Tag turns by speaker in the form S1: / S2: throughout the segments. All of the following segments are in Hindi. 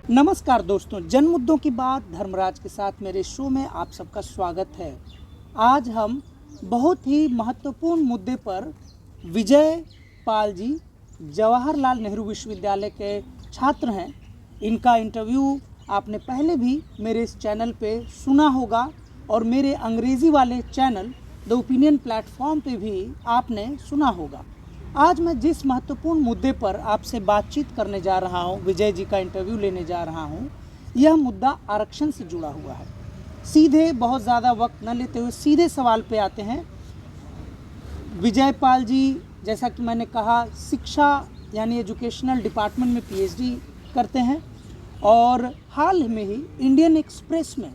S1: नमस्कार दोस्तों, जन मुद्दों की बात धर्मराज के साथ मेरे शो में आप सबका स्वागत है। आज हम बहुत ही महत्वपूर्ण मुद्दे पर विजय पाल जी जवाहरलाल नेहरू विश्वविद्यालय के छात्र हैं। इनका इंटरव्यू आपने पहले भी मेरे इस चैनल पे सुना होगा और मेरे अंग्रेज़ी वाले चैनल द ओपिनियन प्लेटफॉर्म पे भी आपने सुना होगा। आज मैं जिस महत्वपूर्ण मुद्दे पर आपसे बातचीत करने जा रहा हूं, विजय जी का इंटरव्यू लेने जा रहा हूं, यह मुद्दा आरक्षण से जुड़ा हुआ है। सीधे बहुत ज़्यादा वक्त न लेते हुए सीधे सवाल पे आते हैं। विजय पाल जी, जैसा कि मैंने कहा, शिक्षा यानी एजुकेशनल डिपार्टमेंट में पीएचडी करते हैं और हाल में ही इंडियन एक्सप्रेस में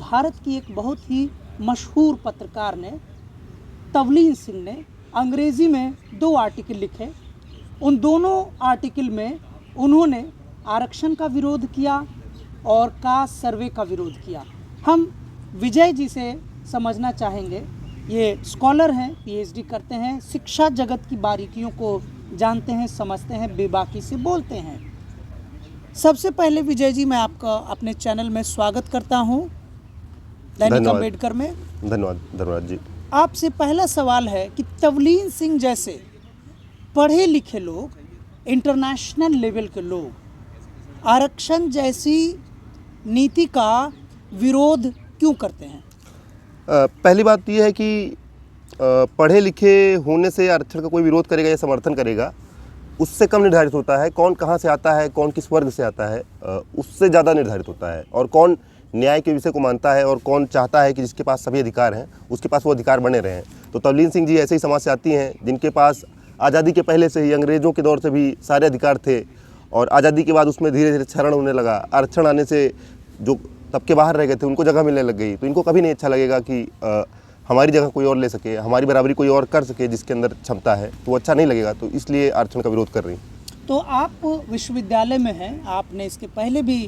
S1: भारत की एक बहुत ही मशहूर पत्रकार ने, तवलीन सिंह ने, अंग्रेज़ी में 2 आर्टिकल लिखे। उन दोनों आर्टिकल में उन्होंने आरक्षण का विरोध किया और कास्ट सर्वे का विरोध किया। हम विजय जी से समझना चाहेंगे, ये स्कॉलर हैं, पीएचडी करते हैं, शिक्षा जगत की बारीकियों को जानते हैं, समझते हैं, बेबाकी से बोलते हैं। सबसे पहले विजय जी, मैं आपका अपने चैनल में स्वागत करता हूँ, दैनिक अम्बेडकर में।
S2: धन्यवाद धन्यवाद जी।
S1: आपसे पहला सवाल है कि तवलीन सिंह जैसे पढ़े लिखे लोग, इंटरनेशनल लेवल के लोग आरक्षण जैसी नीति का विरोध क्यों करते हैं?
S2: पहली बात यह है कि पढ़े लिखे होने से आरक्षण का कोई विरोध करेगा या समर्थन करेगा, उससे कम निर्धारित होता है कौन कहाँ से आता है, कौन किस वर्ग से आता है, उससे ज़्यादा निर्धारित होता है। और कौन न्याय के विषय को मानता है और कौन चाहता है कि जिसके पास सभी अधिकार हैं उसके पास वो अधिकार बने रहें। तो तवलीन सिंह जी ऐसे ही समाज से आती हैं जिनके पास आज़ादी के पहले से ही, अंग्रेज़ों के दौर से भी सारे अधिकार थे और आज़ादी के बाद उसमें धीरे धीरे क्षरण होने लगा। आरक्षण आने से जो तबके बाहर रह गए थे उनको जगह मिलने लग गई। तो इनको कभी नहीं अच्छा लगेगा कि हमारी जगह कोई और ले सके, हमारी बराबरी कोई और कर सके जिसके अंदर क्षमता है, तो वो अच्छा नहीं लगेगा। तो इसलिए आरक्षण का विरोध कर रही हैं।
S1: तो आप विश्वविद्यालय में हैं, आपने इसके पहले भी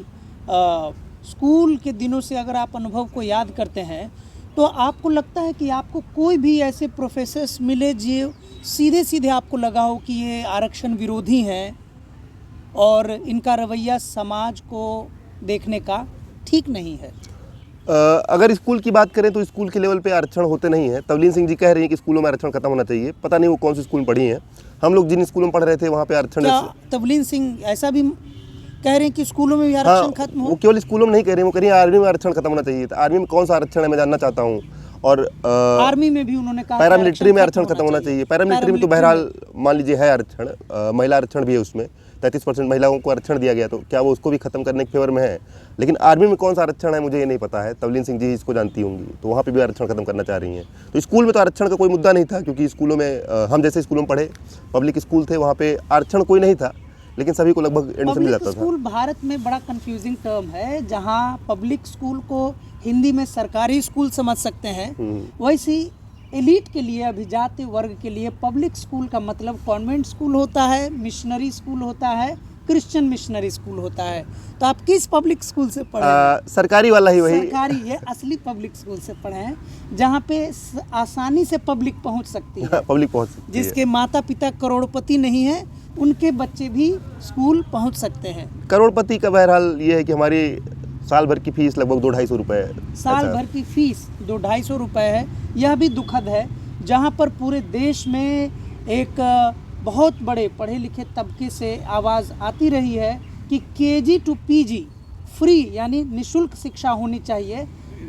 S1: स्कूल के दिनों से अगर आप अनुभव को याद करते हैं तो आपको लगता है कि आपको कोई भी ऐसे प्रोफेसर्स मिले जो सीधे सीधे आपको लगा हो कि ये आरक्षण विरोधी हैं और इनका रवैया समाज को देखने का ठीक नहीं है?
S2: अगर स्कूल की बात करें तो स्कूल के लेवल पे आरक्षण होते नहीं है। तवलीन सिंह जी कह रही हैं कि स्कूलों में आरक्षण खत्म होना चाहिए। पता नहीं वो कौन से स्कूल में पढ़ी हैं। हम लोग जिन स्कूलों में पढ़ रहे थे वहाँ पे आरक्षण।
S1: क्या तवलीन सिंह ऐसा भी कह रहे हैं कि स्कूलों में भी आरक्षण खत्म हो?
S2: वो केवल स्कूलों में नहीं कह रहे हैं, वो कह रही हैं आर्मी में आरक्षण खत्म होना चाहिए। तो आर्मी में कौन सा आरक्षण है मैं जानना चाहता हूँ। और
S1: आर्मी में भी उन्होंने कहा
S2: पैरामिलिट्री में आरक्षण खत्म होना चाहिए। पैरामिलिट्री में तो बहरहाल मान लीजिए है आरक्षण, महिला आरक्षण भी है, उसमें 33% महिलाओं को आरक्षण दिया गया। तो क्या वो उसको भी खत्म करने के फेवर में है? लेकिन आर्मी में कौन सा आरक्षण है मुझे ये नहीं पता है। तवलीन सिंह जी इसको जानती होंगी, तो वहाँ पे भी आरक्षण खत्म करना चाह रही हैं। तो स्कूल में तो आरक्षण का कोई मुद्दा नहीं था, क्योंकि स्कूलों में हम जैसे स्कूलों में पढ़े, पब्लिक स्कूल थे, वहाँ पे आरक्षण कोई नहीं था, लेकिन सभी को लगभग एडमिशन मिल जाता था।
S1: स्कूल भारत में बड़ा कंफ्यूजिंग टर्म है। जहाँ पब्लिक स्कूल को हिंदी में सरकारी स्कूल समझ सकते हैं, वैसी एलीट के लिए, अभिजात वर्ग के लिए पब्लिक स्कूल का मतलब कॉन्वेंट स्कूल होता है, मिशनरी स्कूल होता है, क्रिश्चियन मिशनरी स्कूल होता है। तो आप किस पब्लिक स्कूल से पढ़े हैं?
S2: सरकारी वाला ही वही
S1: सरकारी है, असली पब्लिक स्कूल से पढ़े हैं जहाँ पे आसानी से पब्लिक पहुँच सकती है।
S2: पब्लिक पहुँच सकती है।
S1: जिसके माता पिता करोड़पति नहीं है, उनके बच्चे भी स्कूल पहुंच सकते हैं।
S2: करोड़पति का बहरहाल ये है कि हमारी साल भर की फीस लगभग 200-250 रुपये है।
S1: साल भर की फीस 200-250 रुपये है। यह भी दुखद है, जहां पर पूरे देश में एक बहुत बड़े पढ़े लिखे तबके से आवाज़ आती रही है कि केजी टू पीजी फ्री यानी निःशुल्क शिक्षा होनी चाहिए।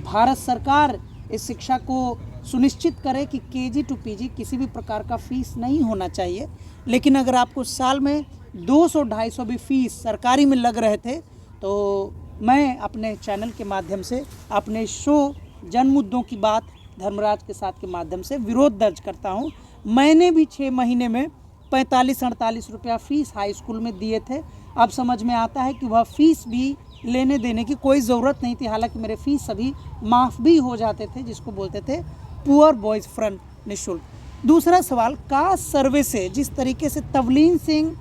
S1: भारत सरकार इस शिक्षा को सुनिश्चित करे कि केजी टू पीजी किसी भी प्रकार का फीस नहीं होना चाहिए। लेकिन अगर आपको साल में 200-250 भी फीस सरकारी में लग रहे थे, तो मैं अपने चैनल के माध्यम से, अपने शो जन मुद्दों की बात धर्मराज के साथ के माध्यम से विरोध दर्ज करता हूं। मैंने भी 6 महीने में 45-48 रुपया फीस हाई स्कूल में दिए थे। अब समझ में आता है कि वह फीस भी लेने देने की कोई ज़रूरत नहीं थी। हालांकि मेरे फीस सभी माफ़ भी हो जाते थे, जिसको बोलते थे पुअर बॉयज़ फ्रंट, निःशुल्क। दूसरा सवाल, कास्ट सर्वे से जिस तरीके से तवलीन सिंह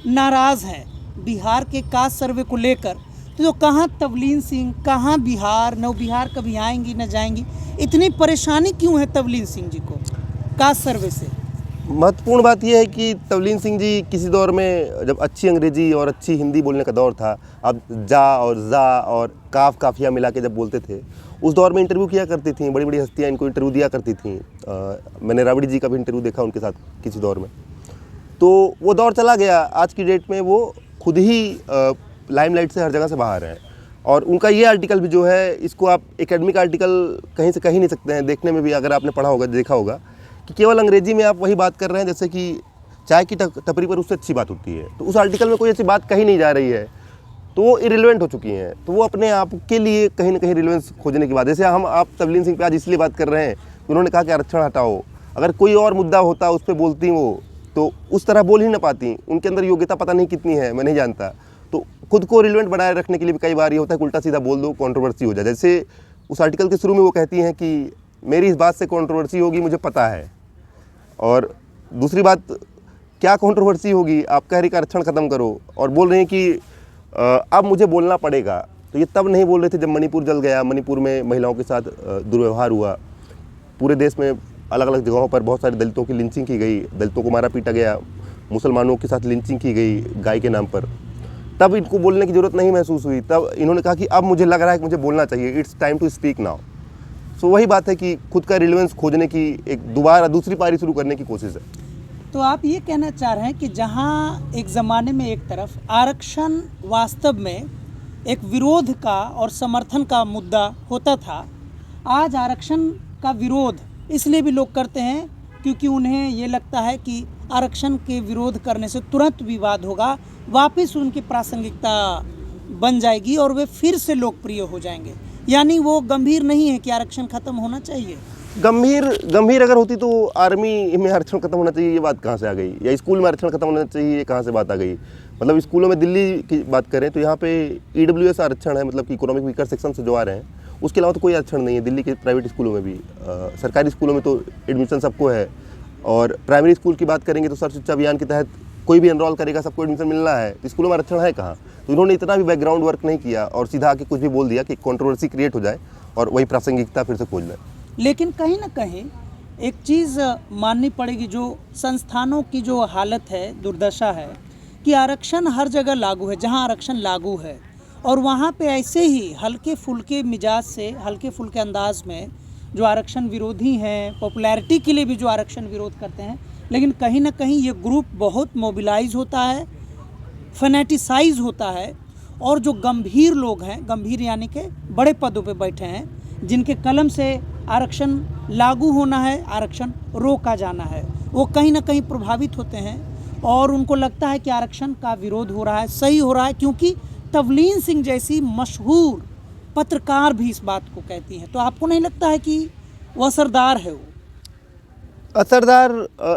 S1: नाराज़ हैं बिहार के कास्ट सर्वे को लेकर, तो कहाँ तवलीन सिंह, कहाँ बिहार, न बिहार कभी आएंगी न जाएंगी, इतनी परेशानी क्यों है तवलीन सिंह जी को कास्ट सर्वे से?
S2: महत्वपूर्ण बात यह है कि तवलीन सिंह जी किसी दौर में जब अच्छी अंग्रेजी और अच्छी हिंदी बोलने का दौर था, अब जा और ज़ा और काफ काफिया मिला के जब बोलते थे, उस दौर में इंटरव्यू किया करती थी, बड़ी बड़ी हस्तियाँ इनको इंटरव्यू दिया करती थी। मैंने राबड़ी जी का भी इंटरव्यू देखा उनके साथ किसी दौर में। तो वो दौर चला गया। आज की डेट में वो खुद ही लाइमलाइट से हर जगह से बाहर हैं। और उनका ये आर्टिकल भी जो है, इसको आप एकेडमिक आर्टिकल कहीं से कह ही नहीं सकते हैं। देखने में भी अगर आपने पढ़ा होगा, देखा होगा कि केवल अंग्रेजी में आप वही बात कर रहे हैं जैसे कि चाय की टपरी पर उससे अच्छी बात होती है। तो उस आर्टिकल में कोई ऐसी बात कही नहीं जा रही है, तो वो इरेलेवेंट हो चुकी हैं। तो वो अपने आप के लिए कहीं ना कहीं रिलेवेंस खोजने की बात, जैसे आप तवलीन सिंह पे आज इसलिए बात कर रहे हैं कि उन्होंने कहा कि आरक्षण हटाओ। अगर कोई और मुद्दा होता उस पर बोलती वो, तो उस तरह बोल ही ना पाती। उनके अंदर योग्यता पता नहीं कितनी है, मैं नहीं जानता। तो खुद को रिलेवेंट बनाए रखने के लिए भी कई बार ये होता है कि उल्टा सीधा बोल दो, कंट्रोवर्सी हो जाए। जैसे उस आर्टिकल के शुरू में वो कहती हैं कि मेरी इस बात से कंट्रोवर्सी होगी, मुझे पता है। और दूसरी बात, क्या कंट्रोवर्सी होगी? आप कह रही कि आरक्षण ख़त्म करो और बोल रही हैं कि अब मुझे बोलना पड़ेगा। तो ये तब नहीं बोल रहे थे जब मणिपुर जल गया, मणिपुर में महिलाओं के साथ दुर्व्यवहार हुआ, पूरे देश में अलग अलग जगहों पर बहुत सारे दलितों की लिंचिंग की गई, दलितों को मारा पीटा गया, मुसलमानों के साथ लिंचिंग की गई गाय के नाम पर। तब इनको बोलने की ज़रूरत नहीं महसूस हुई। तब इन्होंने कहा कि अब मुझे लग रहा है कि मुझे बोलना चाहिए, it's time to speak now. So वही बात है कि खुद का रिलेवेंस खोजने की एक दोबारा दूसरी पारी शुरू करने की कोशिश है।
S1: तो आप ये कहना चाह रहे हैं कि जहां एक ज़माने में एक तरफ आरक्षण वास्तव में एक विरोध का और समर्थन का मुद्दा होता था, आज आरक्षण का विरोध इसलिए भी लोग करते हैं क्योंकि उन्हें ये लगता है कि आरक्षण के विरोध करने से तुरंत विवाद होगा, वापस उनकी प्रासंगिकता बन जाएगी और वे फिर से लोकप्रिय हो जाएंगे। यानी वो गंभीर नहीं है कि आरक्षण खत्म होना चाहिए।
S2: गंभीर अगर होती तो आर्मी में आरक्षण खत्म होना चाहिए, ये बात कहाँ से आ गई? या स्कूल में आरक्षण खत्म होना चाहिए, ये कहाँ से बात आ गई? मतलब स्कूलों में दिल्ली की बात करें तो यहाँ पे EWS आरक्षण है, मतलब कि इकोनॉमिक वीकर सेक्शन से जो आ रहे हैं, उसके अलावा तो कोई आरक्षण नहीं है। दिल्ली के प्राइवेट स्कूलों में भी, सरकारी स्कूलों में तो एडमिशन सबको है। और प्राइमरी स्कूल की बात करेंगे तो सर्व शिक्षा अभियान के तहत कोई भी एनरोल करेगा, सबको एडमिशन मिलना है। तो स्कूलों में आरक्षण है कहाँ? तो इन्होंने इतना भी बैकग्राउंड वर्क नहीं किया और सीधा आके कुछ भी बोल दिया कि कंट्रोवर्सी क्रिएट हो जाए और वही प्रासंगिकता फिर से खोज लें।
S1: लेकिन कहीं ना कहीं एक चीज़ माननी पड़ेगी, जो संस्थानों की जो हालत है, दुर्दशा है कि आरक्षण हर जगह लागू है जहां आरक्षण लागू है, और वहां पे ऐसे ही हल्के फुल्के मिजाज से, हल्के फुल्के अंदाज में जो आरक्षण विरोधी हैं, पॉपुलैरिटी के लिए भी जो आरक्षण विरोध करते हैं, लेकिन कहीं ना कहीं ये ग्रुप बहुत मोबिलाइज होता है, फैनेटिसाइज होता है। और जो गंभीर लोग हैं, गंभीर यानी कि बड़े पदों पे बैठे हैं, जिनके कलम से आरक्षण लागू होना है, आरक्षण रोका जाना है, वो कहीं ना कहीं प्रभावित होते हैं और उनको लगता है कि आरक्षण का विरोध हो रहा है, सही हो रहा है, क्योंकि तवलीन सिंह जैसी मशहूर पत्रकार भी इस बात को कहती हैं। तो आपको नहीं लगता है कि वो असरदार है? वो
S2: असरदार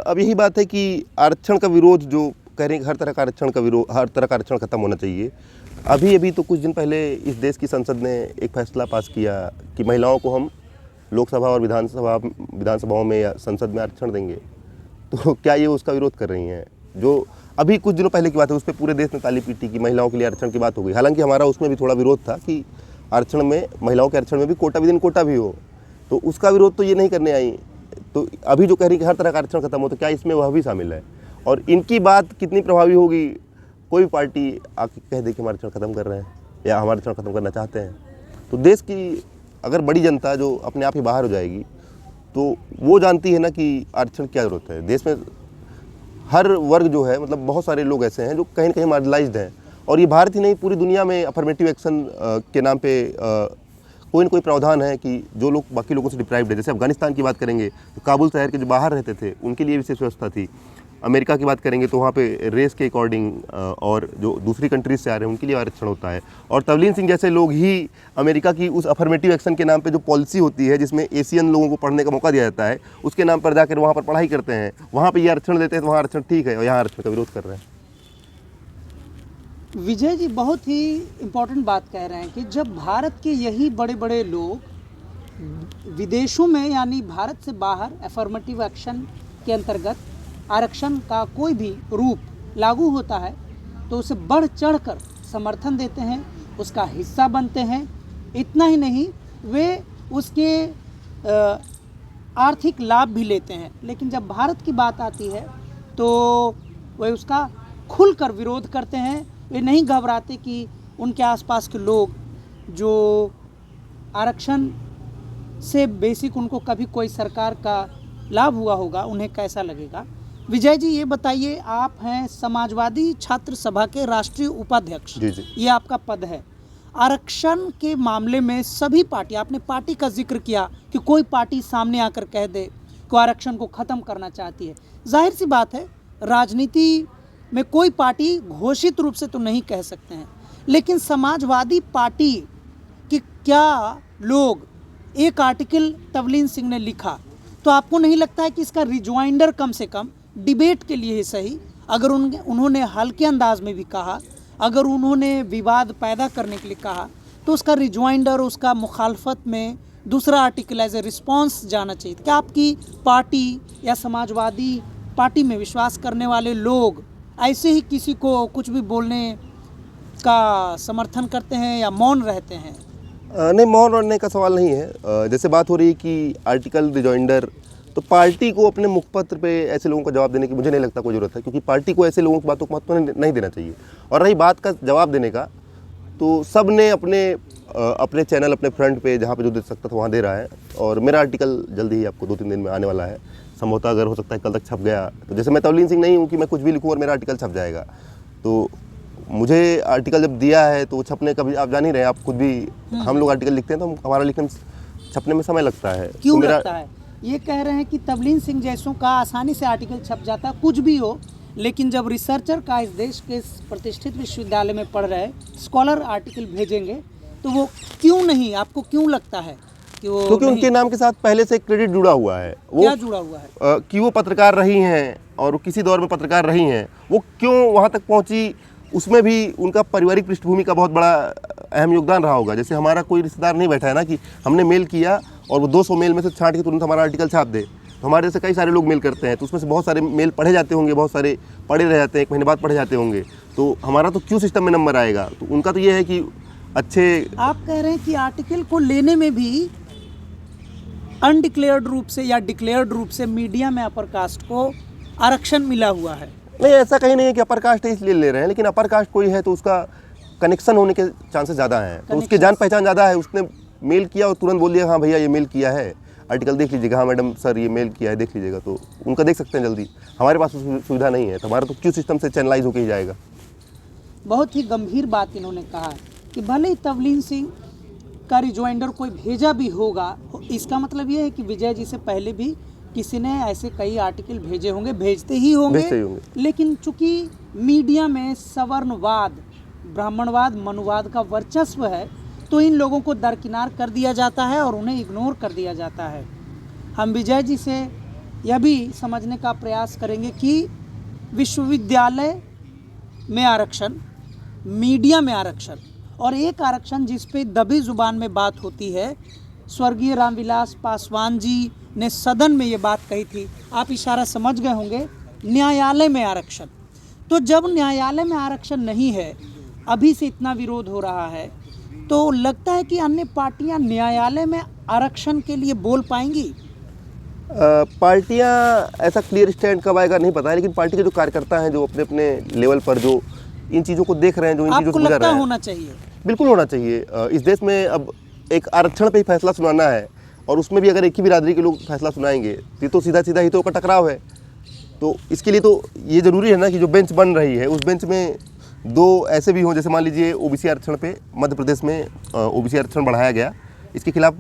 S2: अब यही बात है कि आरक्षण का विरोध जो कह रहे हैं, हर तरह का आरक्षण का विरोध, हर तरह का आरक्षण खत्म होना चाहिए। अभी तो कुछ दिन पहले इस देश की संसद ने एक फैसला पास किया कि महिलाओं को हम लोकसभा और विधानसभाओं में या संसद में आरक्षण देंगे। तो क्या ये उसका विरोध कर रही हैं? जो अभी कुछ दिनों पहले की बात है, उस पर पूरे देश ने ताली पीटी कि महिलाओं के लिए आरक्षण की बात हो गई। हालांकि हमारा उसमें भी थोड़ा विरोध था कि आरक्षण में, महिलाओं के आरक्षण में भी कोटा विदिन कोटा भी हो, तो उसका विरोध तो ये नहीं करने आई। तो अभी जो कह रही कि हर तरह का आरक्षण खत्म हो, तो क्या इसमें वह भी शामिल है? और इनकी बात कितनी प्रभावी होगी? कोई पार्टी आके कह दे कि हम आरक्षण खत्म कर रहे हैं या हम आरक्षण खत्म करना चाहते हैं, तो देश की अगर बड़ी जनता जो अपने आप ही बाहर हो जाएगी, तो वो जानती है ना कि आरक्षण क्या ज़रूरत है। देश में हर वर्ग जो है, मतलब बहुत सारे लोग ऐसे हैं जो कहीं ना कहीं मार्जिनलाइज्ड हैं, और ये भारत ही नहीं पूरी दुनिया में अफर्मेटिव एक्शन के नाम पे कोई ना कोई प्रावधान है कि जो लोग बाकी लोगों से डिप्राइव्ड है। जैसे अफगानिस्तान की बात करेंगे तो काबुल शहर के जो बाहर रहते थे उनके लिए विशेष व्यवस्था थी। अमेरिका की बात करेंगे तो वहाँ पे रेस के अकॉर्डिंग और जो दूसरी कंट्रीज से आ रहे हैं उनके लिए आरक्षण होता है। और तवलीन सिंह जैसे लोग ही अमेरिका की उस अफर्मेटिव एक्शन के नाम पे जो पॉलिसी होती है, जिसमें एशियन लोगों को पढ़ने का मौका दिया जाता है, उसके नाम पर जाकर वहाँ पर पढ़ाई करते हैं, वहाँ पे ये आरक्षण देते हैं, तो वहाँ आरक्षण ठीक है और यहाँ आरक्षण का विरोध कर रहे हैं।
S1: विजय जी बहुत ही इम्पोर्टेंट बात कह रहे हैं कि जब भारत के यही बड़े बड़े लोग विदेशों में, यानी भारत से बाहर, अफर्मेटिव एक्शन के अंतर्गत आरक्षण का कोई भी रूप लागू होता है तो उसे बढ़ चढ़कर समर्थन देते हैं, उसका हिस्सा बनते हैं। इतना ही नहीं, वे उसके आर्थिक लाभ भी लेते हैं, लेकिन जब भारत की बात आती है तो वे उसका खुलकर विरोध करते हैं। वे नहीं घबराते कि उनके आसपास के लोग जो आरक्षण से बेसिक उनको कभी कोई सरकार का लाभ हुआ होगा उन्हें कैसा लगेगा। विजय जी, ये बताइए, आप हैं समाजवादी छात्र सभा के राष्ट्रीय उपाध्यक्ष,
S2: जी जी।
S1: ये आपका पद है। आरक्षण के मामले में सभी पार्टी, आपने पार्टी का जिक्र किया कि कोई पार्टी सामने आकर कह दे कि आरक्षण को ख़त्म करना चाहती है। जाहिर सी बात है, राजनीति में कोई पार्टी घोषित रूप से तो नहीं कह सकते हैं, लेकिन समाजवादी पार्टी के क्या लोग, एक आर्टिकल तवलीन सिंह ने लिखा, तो आपको नहीं लगता है कि इसका रिजॉइंडर कम से कम डिबेट के लिए ही सही, अगर उन्होंने हल्के अंदाज में भी कहा, अगर उन्होंने विवाद पैदा करने के लिए कहा, तो उसका रिजॉइंडर, उसका मुखालफत में दूसरा आर्टिकल एज ए रिस्पॉन्स जाना चाहिए। क्या आपकी पार्टी या समाजवादी पार्टी में विश्वास करने वाले लोग ऐसे ही किसी को कुछ भी बोलने का समर्थन करते हैं या मौन रहते हैं?
S2: नहीं, मौन रहने का सवाल नहीं है। जैसे बात हो रही है कि आर्टिकल रिजॉइंडर, तो पार्टी को अपने मुखपत्र पे ऐसे लोगों का जवाब देने की मुझे नहीं लगता कोई ज़रूरत है, क्योंकि पार्टी को ऐसे लोगों की बातों को महत्व नहीं देना चाहिए। और रही बात का जवाब देने का, तो सब ने अपने चैनल, अपने फ्रंट पे जहाँ पे जो दे सकता था वहाँ दे रहा है। और मेरा आर्टिकल जल्दी ही आपको 2-3 दिन में आने वाला है, संभवतः अगर हो सकता है कल तक छप गया तो। जैसे मैं तवलीन सिंह नहीं हूँ कि मैं कुछ भी लिखूँ और मेरा आर्टिकल छप जाएगा, तो मुझे आर्टिकल जब दिया है तो छपने का भी आप जान ही रहे हैं, आप खुद भी, हम लोग आर्टिकल लिखते हैं तो हमारा लिखने छपने में समय लगता है।
S1: क्यों
S2: तो
S1: लगता है? ये कह रहे हैं कि तवलीन सिंह जैसों का आसानी से आर्टिकल छप जाता, कुछ भी हो, लेकिन जब रिसर्चर का इस देश के प्रतिष्ठित विश्वविद्यालय में पढ़ रहे स्कॉलर आर्टिकल भेजेंगे तो वो क्यों नहीं, आपको क्यों लगता है कि वो?
S2: क्योंकि उनके नाम के साथ पहले से क्रेडिट जुड़ा हुआ है। वो
S1: क्या जुड़ा हुआ है?
S2: कि वो पत्रकार रही हैं और किसी दौर में पत्रकार रही हैं, वो क्यों वहाँ तक पहुँची, उसमें भी उनका पारिवारिक पृष्ठभूमि का बहुत बड़ा अहम योगदान रहा होगा। जैसे हमारा कोई रिश्तेदार नहीं बैठा है ना कि हमने मेल किया और वो 200 मेल में से छांट के तुरंत हमारा आर्टिकल छाप दे। तो हमारे जैसे कई सारे लोग मेल करते हैं, तो उसमें से बहुत सारे मेल पढ़े जाते होंगे, बहुत सारे पढ़े रह जाते हैं, 1 महीने बाद पढ़े जाते होंगे, तो हमारा तो क्यों सिस्टम में नंबर आएगा। तो उनका तो ये है कि अच्छे,
S1: आप कह रहे हैं कि आर्टिकल को लेने में भी अनडिक्लेयर्ड रूप से या डिक्लेयर्ड रूप से मीडिया में अपर कास्ट को आरक्षण मिला हुआ है।
S2: नहीं, ऐसा कहीं नहीं है कि अपर कास्ट है इसलिए ले रहे हैं, लेकिन अपर कास्ट कोई है तो उसका कनेक्शन होने के चांसेस ज़्यादा हैं, तो उसके जान पहचान ज़्यादा है। उसने मेल किया और तुरंत बोल दिया हाँ भैया ये मेल किया है, आर्टिकल देख लीजिएगा, हाँ मैडम सर ये मेल किया है देख लीजिएगा, तो उनका देख सकते हैं जल्दी। हमारे पास सुविधा नहीं है, तो हमारा तो क्यों सिस्टम से चैनलाइज होकर ही जाएगा।
S1: बहुत ही गंभीर बात इन्होंने कहा कि भले ही तवलीन सिंह का रिजॉइंडर कोई भेजा भी होगा, इसका मतलब ये है कि विजय जी से पहले भी किसी ने ऐसे कई आर्टिकल भेजे होंगे, भेजते ही होंगे। लेकिन चूंकि मीडिया में सवर्णवाद, ब्राह्मणवाद, मनुवाद का वर्चस्व है, तो इन लोगों को दरकिनार कर दिया जाता है और उन्हें इग्नोर कर दिया जाता है। हम विजय जी से यह भी समझने का प्रयास करेंगे कि विश्वविद्यालय में आरक्षण, मीडिया में आरक्षण, और एक आरक्षण जिस पे दबी जुबान में बात होती है, स्वर्गीय रामविलास पासवान जी ने सदन में ये बात कही थी, आप इशारा समझ गए होंगे, न्यायालय में आरक्षण। तो जब न्यायालय में आरक्षण नहीं है, अभी से इतना विरोध हो रहा है, तो लगता है कि अन्य पार्टियां न्यायालय में आरक्षण के लिए बोल पाएंगी?
S2: पार्टियां ऐसा क्लियर स्टैंड कब आएगा नहीं पता है, लेकिन पार्टी के जो कार्यकर्ता हैं, जो अपने अपने लेवल पर जो इन चीज़ों को देख रहे हैं, जो इन चीज़ों को गुजर रहे हैं,
S1: होना चाहिए,
S2: बिल्कुल होना चाहिए। इस देश में अब एक आरक्षण पे ही फैसला सुनाना है, और उसमें भी अगर एक ही बिरादरी के लोग फैसला सुनाएंगे तो सीधा सीधा हितों का टकराव है। तो इसके लिए तो ये ज़रूरी है ना कि जो बेंच बन रही है, उस बेंच में 2 ऐसे भी हों, जैसे मान लीजिए ओबीसी आरक्षण पे मध्य प्रदेश में ओबीसी आरक्षण बढ़ाया गया, इसके खिलाफ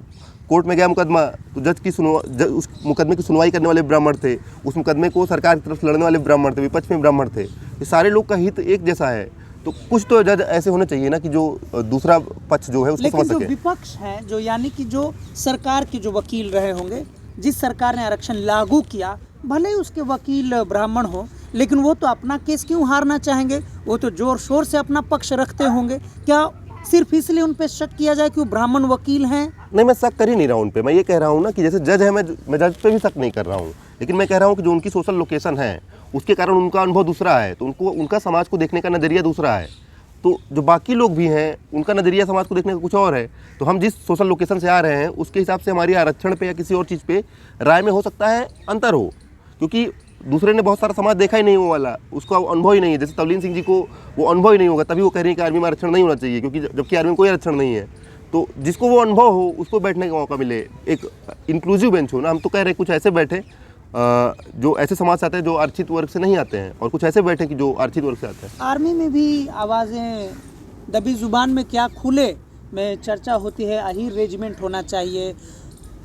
S2: कोर्ट में गया मुकदमा, तो उस मुकदमे की सुनवाई करने वाले ब्राह्मण थे, उस मुकदमे को सरकार की तरफ से लड़ने वाले ब्राह्मण थे, विपक्ष में ब्राह्मण थे, ये सारे लोग का हित एक जैसा है। तो कुछ तो जज ऐसे होने चाहिए ना कि जो दूसरा पक्ष जो है उसको समझ सके।
S1: लेकिन जो विपक्ष हैं, जो यानी कि जो सरकार के जो वकील रहे होंगे, जिस सरकार ने आरक्षण लागू किया, भले ही उसके वकील ब्राह्मण हो, लेकिन वो तो अपना केस क्यों हारना चाहेंगे? वो तो जोर शोर से अपना पक्ष रखते होंगे। क्या सिर्फ इसलिए उन पे शक किया जाए कि वो ब्राह्मण वकील हैं?
S2: नहीं, मैं शक कर ही नहीं रहा हूँ उन पे। मैं ये कह रहा हूँ ना कि जैसे जज है, मैं जज पे भी शक नहीं कर रहा हूँ, लेकिन मैं कह रहा हूँ कि जो उनकी सोशल लोकेशन है, उसके कारण उनका अनुभव दूसरा है, तो उनका समाज को देखने का नज़रिया दूसरा है। तो जो बाकी लोग भी हैं उनका नज़रिया समाज को देखने का कुछ और है। तो हम जिस सोशल लोकेशन से आ रहे हैं उसके हिसाब से हमारी आरक्षण पे या किसी और चीज़ पे राय में हो सकता है अंतर हो, क्योंकि दूसरे ने बहुत सारा समाज देखा ही नहीं वो वाला, उसका अनुभव ही नहीं है। जैसे तवलीन सिंह जी को वो अनुभव ही नहीं होगा, तभी वो कह रही है कि आर्मी में आरक्षण नहीं होना चाहिए, क्योंकि जबकि आर्मी में कोई आरक्षण नहीं है। तो जिसको वो अनुभव हो उसको बैठने का मौका मिले, एक इंक्लूसिव बेंच हो ना। हम तो कह रहे हैं कुछ ऐसे बैठे जो ऐसे समाज से आते हैं जो आरक्षित वर्ग से नहीं आते हैं, और कुछ ऐसे बैठे कि जो आरक्षित वर्ग से आते हैं।
S1: आर्मी में भी आवाज़ें दबी ज़ुबान में क्या खुले में चर्चा होती है, अहीर रेजिमेंट होना चाहिए।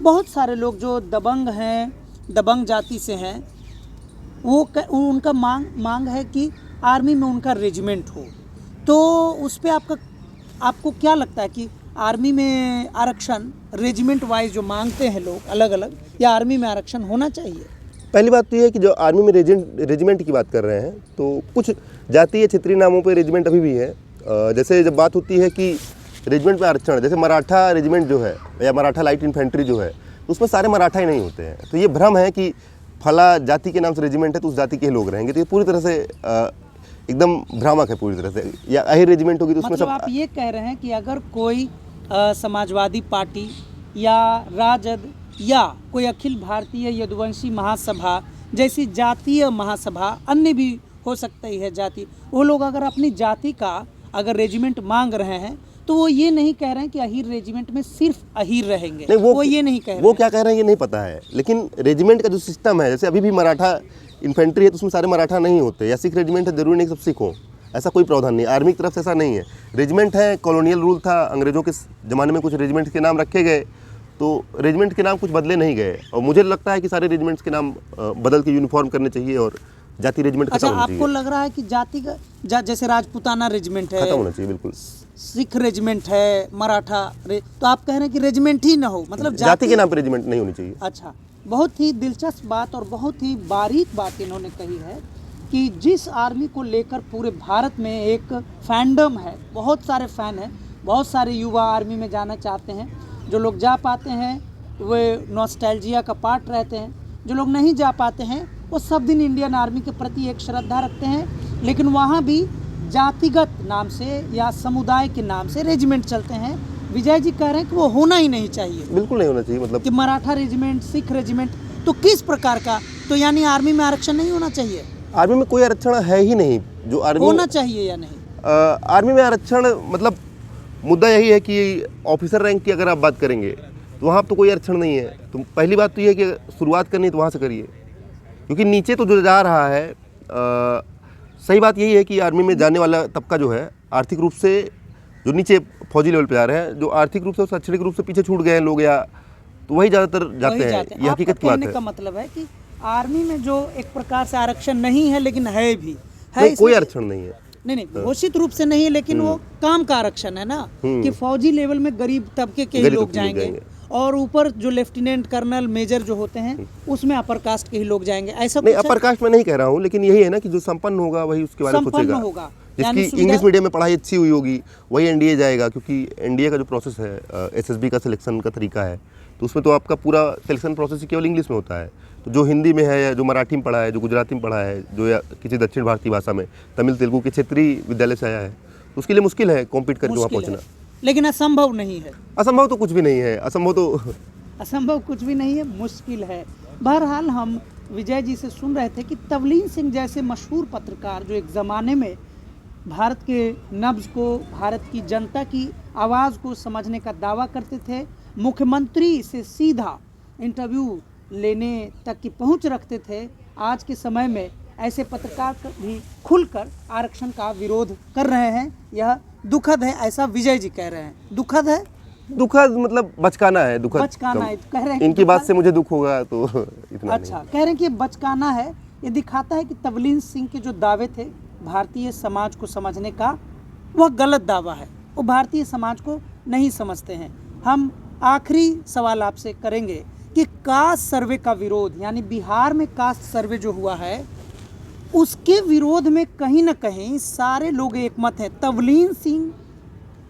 S1: बहुत सारे लोग जो दबंग हैं, दबंग जाति से हैं, वो उनका मांग है कि आर्मी में उनका रेजिमेंट हो। तो उस पर आपको क्या लगता है कि आर्मी में आरक्षण रेजिमेंट वाइज जो मांगते हैं लोग अलग अलग, या आर्मी में आरक्षण होना चाहिए?
S2: पहली बात तो ये है कि जो आर्मी में रेजिमेंट की बात कर रहे हैं, तो कुछ जातीय क्षेत्रीय नामों पे रेजिमेंट अभी भी है। जैसे जब बात होती है कि रेजिमेंट में आरक्षण, जैसे मराठा रेजिमेंट जो है या मराठा लाइट इन्फेंट्री जो है, तो उसमें सारे मराठा ही नहीं होते हैं। तो ये भ्रम है कि फला जाति के नाम से रेजिमेंट है तो उस जाति के लोग रहेंगे, तो ये पूरी तरह से एकदम भ्रामक है पूरी तरह से। या अहीर रेजिमेंट होगी तो उसमें
S1: मतलब
S2: सब
S1: आप ये कह रहे हैं कि अगर कोई समाजवादी पार्टी या राजद या कोई अखिल भारतीय यदुवंशी महासभा जैसी जातीय महासभा, अन्य भी हो सकती है जाति, वो लोग अगर अपनी जाति का अगर रेजिमेंट मांग रहे हैं तो वो ये नहीं कह रहे हैं कि अहीर रेजिमेंट में सिर्फ अहीर रहेंगे।
S2: नहीं,
S1: वो ये नहीं कह रहे
S2: वो क्या कह रहे हैं ये नहीं पता है। लेकिन रेजिमेंट का जो सिस्टम है, जैसे अभी भी मराठा इन्फेंट्री है तो उसमें सारे मराठा नहीं होते, या सिख रेजिमेंट है जरूरी नहीं सब सिख हो, ऐसा कोई प्रावधान नहीं। आर्मी की तरफ से ऐसा नहीं है। रेजिमेंट है, कॉलोनियल रूल था, अंग्रेजों के ज़माने में कुछ रेजिमेंट के नाम रखे गए, तो रेजिमेंट के नाम कुछ बदले नहीं गए। और मुझे लगता है कि सारे रेजिमेंट्स के नाम बदल के यूनिफॉर्म करने चाहिए और जाति रेजिमेंट
S1: अच्छा,
S2: खत्म होना चाहिए।
S1: आपको लग रहा है कि जाति का जैसे राजपूताना रेजिमेंट है,
S2: खत्म होना चाहिए बिल्कुल।
S1: सिख रेजिमेंट है, मराठा तो आप कह रहे हैं कि रेजिमेंट ही ना हो, मतलब
S2: जाति के नाम पर रेजिमेंट नहीं होनी चाहिए।
S1: अच्छा, बहुत ही दिलचस्प बात और बहुत ही बारीक बात इन्होंने कही है कि जिस आर्मी को लेकर पूरे भारत में एक फैंडम है, बहुत सारे फ़ैन हैं, बहुत सारे युवा आर्मी में जाना चाहते हैं। जो लोग जा पाते हैं वे नॉस्टैल्जिया का पार्ट रहते हैं, जो लोग नहीं जा पाते हैं वो सब दिन इंडियन आर्मी के प्रति एक श्रद्धा रखते हैं, लेकिन वहाँ भी जातिगत नाम से या समुदाय के नाम से रेजिमेंट चलते हैं। विजय जी कह रहे हैं कि वो होना ही नहीं चाहिए,
S2: बिल्कुल नहीं होना चाहिए। मतलब
S1: कि मराठा रेजिमेंट, सिख रेजिमेंट, तो किस प्रकार का, तो यानी आर्मी में आरक्षण नहीं होना चाहिए?
S2: आर्मी में कोई आरक्षण है ही नहीं। जो आर्मी
S1: होना चाहिए या नहीं?
S2: आर्मी में आरक्षण मतलब मुद्दा यही है कि ऑफिसर रैंक की अगर आप बात करेंगे तो वहाँ तो कोई आरक्षण नहीं है। तो पहली बात तो ये है कि शुरुआत करनी है तो वहाँ से करिए, क्योंकि नीचे तो जो जा रहा है सही बात यही है कि आर्मी में जाने वाला तबका जो है आर्थिक रूप से, जो नीचे फौजी लेवल पे जा रहे हैं, जो आर्थिक रूप से और शैक्षणिक रूप से पीछे छूट गए हैं लोग, या तो वही ज़्यादातर जाते हैं। ये हकीकत की बात है।
S1: का मतलब है कि आर्मी में जो एक प्रकार से आरक्षण नहीं है लेकिन है भी है,
S2: कोई आरक्षण नहीं है।
S1: नहीं घोषित रूप से नहीं है, लेकिन वो काम का आरक्षण है ना, कि फौजी लेवल में गरीब तबके के ही लोग जाएंगे और ऊपर जो लेफ्टिनेंट कर्नल मेजर जो होते हैं उसमें अपर कास्ट के ही लोग जाएंगे। ऐसा
S2: नहीं, अपर कास्ट में नहीं कह रहा हूँ, लेकिन यही है ना कि जो संपन्न होगा वही उसके बारे में सोचेगा।
S1: होगा,
S2: जिसकी इंग्लिश मीडियम में पढ़ाई अच्छी हुई होगी वही एनडीए जाएगा, क्योंकि एनडीए का जो प्रोसेस है एसएसबी का सिलेक्शन का तरीका है, तो उसमें तो आपका पूरा सिलेक्शन प्रोसेस केवल इंग्लिश में होता है। तो जो हिंदी में है, या जो मराठी में पढ़ा है, जो गुजराती में पढ़ा है, जो या किसी दक्षिण भारतीय भाषा में, तमिल तेलुगु के क्षेत्रीय विद्यालय से आया है, तो उसके लिए मुश्किल है कॉम्पीट करके वहाँ पहुँचना।
S1: लेकिन असंभव नहीं है।
S2: असंभव तो कुछ भी नहीं है।
S1: असंभव कुछ भी नहीं है, मुश्किल है। बहरहाल हम विजय जी से सुन रहे थे कि तवलीन सिंह जैसे मशहूर पत्रकार जो एक ज़माने में भारत के नब्ज़ को, भारत की जनता की आवाज़ को समझने का दावा करते थे, मुख्यमंत्री से सीधा इंटरव्यू लेने तक की पहुंच रखते थे, आज के समय में ऐसे पत्रकार भी खुलकर आरक्षण का विरोध कर रहे हैं। यह दुखद है, ऐसा विजय जी कह रहे हैं। दुखद है,
S2: दुखद मतलब बचकाना है। दुखद
S1: बचकाना है, कह रहे हैं
S2: इनकी बात से मुझे दुख होगा तो इतना
S1: अच्छा नहीं। कह रहे हैं कि बचकाना है। ये दिखाता है कि तवलीन सिंह के जो दावे थे भारतीय समाज को समझने का, वह गलत दावा है। वो भारतीय समाज को नहीं समझते हैं। हम आखिरी सवाल आपसे करेंगे कि कास्ट सर्वे का विरोध, यानी बिहार में कास्ट सर्वे जो हुआ है उसके विरोध में कहीं ना कहीं सारे लोग एकमत हैं। तवलीन सिंह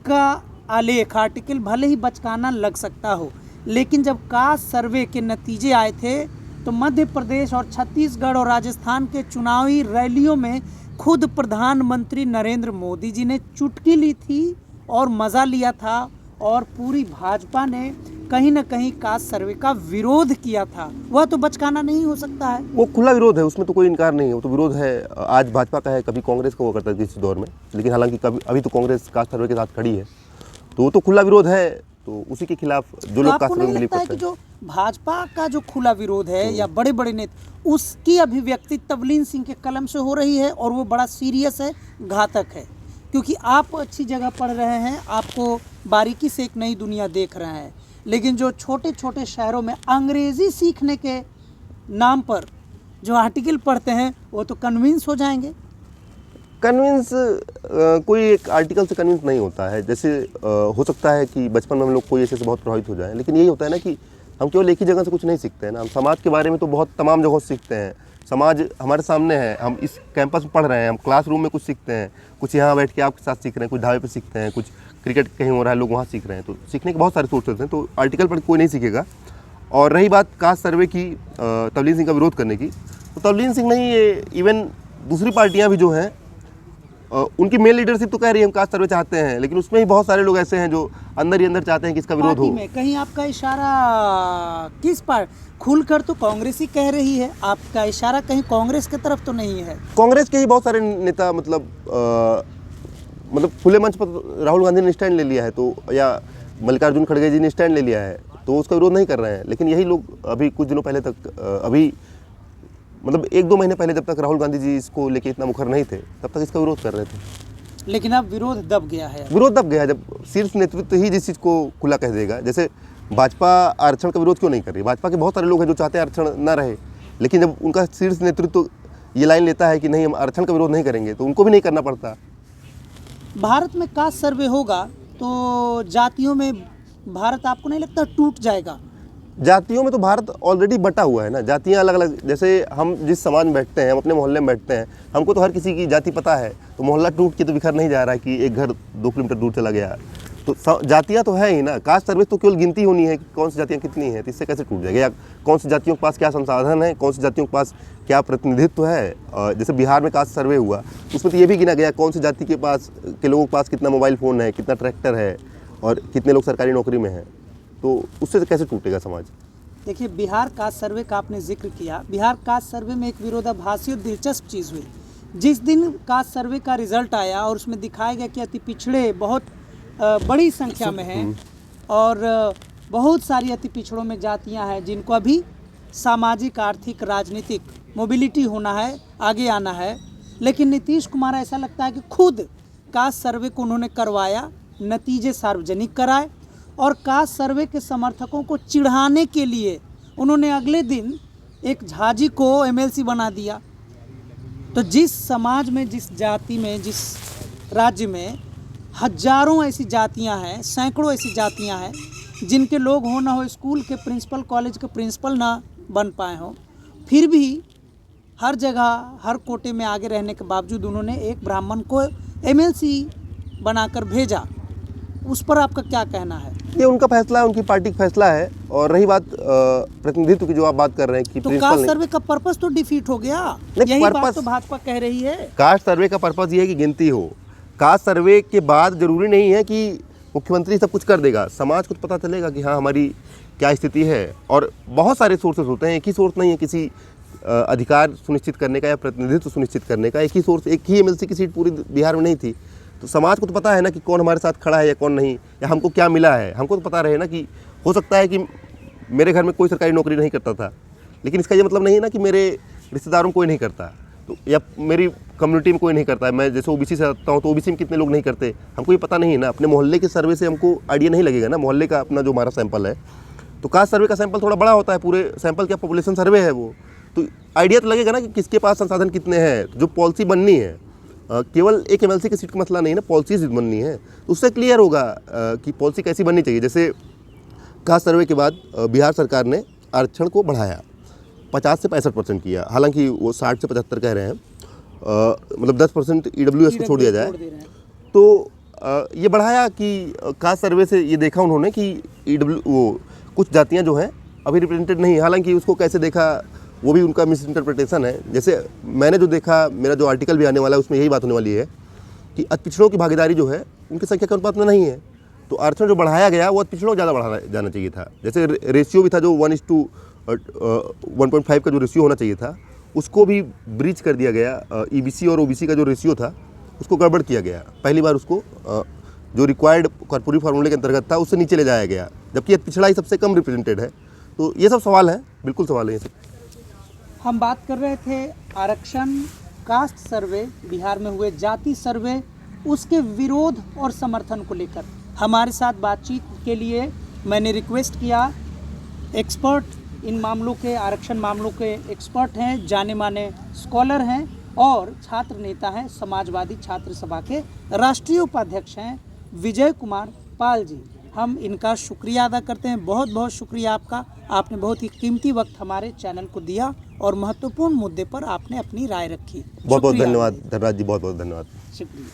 S1: का आलेख आर्टिकल भले ही बचकाना लग सकता हो, लेकिन जब कास्ट सर्वे के नतीजे आए थे तो मध्य प्रदेश और छत्तीसगढ़ और राजस्थान के चुनावी रैलियों में खुद प्रधानमंत्री नरेंद्र मोदी जी ने चुटकी ली थी और मज़ा लिया था, और पूरी भाजपा ने कहीं ना कहीं कास्ट सर्वे का विरोध किया था। वह तो बचकाना नहीं हो सकता है।
S2: वो खुला विरोध है, उसमें तो कोई इनकार नहीं है, वो तो विरोध है। आज भाजपा का है, कभी कांग्रेस का हुआ करता है किसी दौर में, लेकिन हालांकि कभी अभी तो कांग्रेस कास्ट सर्वे के साथ खड़ी है, तो वो तो खुला विरोध है। तो उसी के खिलाफ जो लोग कास्ट
S1: आपको
S2: सर्वे
S1: नहीं
S2: में बिलीव
S1: लगता है
S2: करते
S1: कि
S2: हैं,
S1: जो भाजपा का जो खुला विरोध है या बड़े बड़े नेता, उसकी अभिव्यक्ति तवलीन सिंह के कलम से हो रही है, और वो बड़ा सीरियस है, घातक है? क्योंकि आप अच्छी जगह पढ़ रहे हैं, आपको बारीकी से एक नई दुनिया देख रहे हैं, लेकिन जो छोटे छोटे शहरों में अंग्रेजी सीखने के नाम पर जो आर्टिकल पढ़ते हैं, वो तो कन्विंस हो जाएंगे।
S2: कन्विंस कोई एक आर्टिकल से कन्विंस नहीं होता है। जैसे हो सकता है कि बचपन में हम लोग कोई ऐसे से बहुत प्रभावित हो जाए, लेकिन यही होता है ना कि हम केवल एक ही जगह से कुछ नहीं सीखते हैं ना, हम समाज के बारे में तो बहुत तमाम जगहों से सीखते हैं। समाज हमारे सामने है, हम इस कैंपस में पढ़ रहे हैं, हम क्लासरूम में कुछ सीखते हैं, कुछ यहाँ बैठ के आपके साथ सीख रहे हैं, कुछ ढाबे पे सीखते हैं, कुछ क्रिकेट कहीं हो रहा है लोग वहाँ सीख रहे हैं, तो सीखने के बहुत सारे सोर्सेज हैं। तो आर्टिकल पर कोई नहीं सीखेगा। और रही बात कास्ट सर्वे की, तवलीन सिंह का विरोध करने की, तो तवलीन सिंह नहीं, ये इवन दूसरी पार्टियाँ भी जो हैं, उनकी मेन लीडरशिप तो कह रही है हम कास्ट सर्वे चाहते हैं, लेकिन उसमें ही बहुत सारे लोग ऐसे हैं जो अंदर ही अंदर चाहते हैं कि इसका विरोध हो।
S1: में कहीं आपका इशारा किस पर? खुलकर तो कांग्रेस ही कह रही है, आपका इशारा कहीं कांग्रेस की तरफ तो नहीं है?
S2: कांग्रेस के ही बहुत सारे नेता मतलब खुले मंच पर राहुल गांधी ने स्टैंड ले लिया है, तो या मल्लिकार्जुन खड़गे जी ने स्टैंड ले लिया है, तो उसका विरोध नहीं कर रहे हैं। लेकिन यही लोग अभी कुछ दिनों पहले तक, अभी मतलब 1-2 महीने पहले, जब तक राहुल गांधी जी इसको लेके इतना मुखर नहीं थे, तब तक इसका विरोध कर रहे थे।
S1: लेकिन अब विरोध दब गया है।
S2: विरोध दब गया है जब शीर्ष नेतृत्व ही जिस चीज़ को खुला कह देगा। जैसे भाजपा आरक्षण का विरोध क्यों नहीं कर रही? भाजपा के बहुत सारे लोग हैं जो चाहते हैं आरक्षण ना रहे, लेकिन जब उनका शीर्ष नेतृत्व ये लाइन लेता है कि नहीं हम आरक्षण का विरोध नहीं करेंगे, तो उनको भी नहीं करना पड़ता।
S1: भारत में कास्ट सर्वे होगा तो जातियों में भारत आपको नहीं लगता टूट जाएगा?
S2: जातियों में तो भारत ऑलरेडी बटा हुआ है ना, जातियाँ अलग अलग। जैसे हम जिस समाज में बैठते हैं, हम अपने मोहल्ले में बैठते हैं, हमको तो हर किसी की जाति पता है, तो मोहल्ला टूट के तो बिखर नहीं जा रहा है कि एक घर 2 किलोमीटर दूर चला गया। तो जातियाँ तो है ही ना। कास्ट सर्वे तो केवल गिनती होनी है कि कौन सी जातियाँ कितनी हैं, तो इससे कैसे टूट जाएगा? या कौन सी जातियों के पास क्या संसाधन है, कौन सी जातियों के पास क्या प्रतिनिधित्व है। जैसे बिहार में कास्ट सर्वे हुआ, उसमें तो ये भी गिना गया कौन सी जाति के लोगों के पास कितना मोबाइल फ़ोन है, कितना ट्रैक्टर है, और कितने लोग सरकारी नौकरी में हैं। तो उससे कैसे टूटेगा समाज?
S1: देखिए, बिहार कास्ट सर्वे का आपने जिक्र किया। बिहार कास्ट सर्वे में एक विरोधाभासी और दिलचस्प चीज़ हुई। जिस दिन कास्ट सर्वे का रिजल्ट आया और उसमें दिखाया गया कि अति पिछड़े बहुत बड़ी संख्या में हैं, और बहुत सारी अति पिछड़ों में जातियां हैं जिनको अभी सामाजिक, आर्थिक, राजनीतिक मोबिलिटी होना है, आगे आना है। लेकिन नीतीश कुमार ऐसा लगता है कि खुद कास्ट सर्वे को उन्होंने करवाया, नतीजे सार्वजनिक कराए, और कास्ट सर्वे के समर्थकों को चिढ़ाने के लिए उन्होंने अगले दिन एक झाजी को एमएलसी बना दिया। तो जिस समाज में, जिस जाति में, जिस राज्य में हजारों ऐसी जातियां हैं, सैकड़ों ऐसी जातियां हैं जिनके लोग हो ना हो स्कूल के प्रिंसिपल, कॉलेज के प्रिंसिपल ना बन पाए हों, फिर भी हर जगह, हर कोटे में आगे रहने के बावजूद उन्होंने एक ब्राह्मण को एमएलसी बनाकर भेजा। उस पर आपका क्या कहना है?
S2: ये उनका फैसला है, उनकी पार्टी का फैसला है। और रही बात प्रतिनिधित्व की, जो आप बात कर रहे हैं कि
S1: तो कास्ट सर्वे का पर्पस तो डिफीट हो गया। यही बात तो भाजपा कह रही है।
S2: कास्ट सर्वे का पर्पस ये है कि गिनती हो। कास्ट सर्वे के बाद जरूरी नहीं है कि मुख्यमंत्री सब कुछ कर देगा, समाज को तो पता चलेगा कि हाँ हमारी क्या स्थिति है। और बहुत सारे सोर्सेज होते हैं, एक ही सोर्स नहीं है किसी अधिकार सुनिश्चित करने का या प्रतिनिधित्व सुनिश्चित करने का। एक ही सोर्स, एक ही एमएलसी की सीट पूरी बिहार में नहीं थी, तो समाज को तो पता है ना कि कौन हमारे साथ खड़ा है या कौन नहीं, या हमको क्या मिला है। हमको तो पता रहे ना कि हो सकता है कि मेरे घर में कोई सरकारी नौकरी नहीं करता था, लेकिन इसका ये मतलब नहीं है ना कि मेरे रिश्तेदारों में कोई नहीं करता, तो या मेरी कम्युनिटी में कोई नहीं करता है। मैं जैसे ओबीसी से आता हूँ तो ओबीसी में कितने लोग नहीं करते, हमको ये पता नहीं है ना। अपने मोहल्ले के सर्वे से हमको आइडिया नहीं लगेगा ना, मोहल्ले का अपना जो हमारा सैंपल है। तो कास्ट सर्वे का सैंपल थोड़ा बड़ा होता है, पूरे सैंपल क्या पॉपुलेशन सर्वे है वो, तो आइडिया तो लगेगा ना कि किसके पास संसाधन कितने हैं। जो पॉलिसी बननी है, केवल एक एमएलसी की सीट का मसला नहीं है ना, पॉलिसीज बननी है, तो उससे क्लियर होगा कि पॉलिसी कैसी बननी चाहिए। जैसे कास्ट सर्वे के बाद बिहार सरकार ने आरक्षण को बढ़ाया, 50 से 65% किया, हालांकि वो 60 से 75 कह रहे हैं, मतलब 10% ईडब्ल्यूएस को छोड़ दिया जाए। तो ये बढ़ाया कि कास्ट सर्वे से ये देखा उन्होंने कि वो कुछ जातियां जो हैं अभी रिप्रेजेंटेड नहीं, हालांकि उसको कैसे देखा, वो भी उनका मिस इंटरप्रिटेशन है। जैसे मैंने जो देखा, मेरा जो आर्टिकल भी आने वाला है उसमें यही बात होने वाली है कि अति पिछड़ों की भागीदारी जो है उनकी संख्या के अनुपात में नहीं है। तो आरक्षण जो बढ़ाया गया वो अति पिछड़ों को ज़्यादा बढ़ाना जाना चाहिए था। जैसे रेशियो भी था जो 1:1.5 का जो रेशियो होना चाहिए था उसको भी ब्रीच कर दिया गया। ईबीसी और ओबीसी का जो रेशियो था उसको गड़बड़ किया गया। पहली बार उसको जो रिक्वायर्ड कॉर्पोरेट फार्मूले के अंतर्गत था उससे नीचे ले जाया गया, जबकि अति पिछड़ा ही सबसे कम रिप्रेजेंटेड है। तो ये सब सवाल हैं, बिल्कुल सवाल है ये सब।
S1: हम बात कर रहे थे आरक्षण, कास्ट सर्वे, बिहार में हुए जाति सर्वे, उसके विरोध और समर्थन को लेकर हमारे साथ बातचीत के लिए मैंने रिक्वेस्ट किया। एक्सपर्ट इन मामलों के, आरक्षण मामलों के एक्सपर्ट हैं, जाने माने स्कॉलर हैं और छात्र नेता हैं, समाजवादी छात्र सभा के राष्ट्रीय उपाध्यक्ष हैं विजय कुमार पाल जी। हम इनका शुक्रिया अदा करते हैं। बहुत बहुत शुक्रिया आपका। आपने बहुत ही कीमती वक्त हमारे चैनल को दिया और महत्वपूर्ण मुद्दे पर आपने अपनी राय रखी।
S2: बहुत बहुत
S1: शुक्रिया।
S2: धन्यवाद धनराज जी, बहुत बहुत धन्यवाद।
S1: शुक्रिया।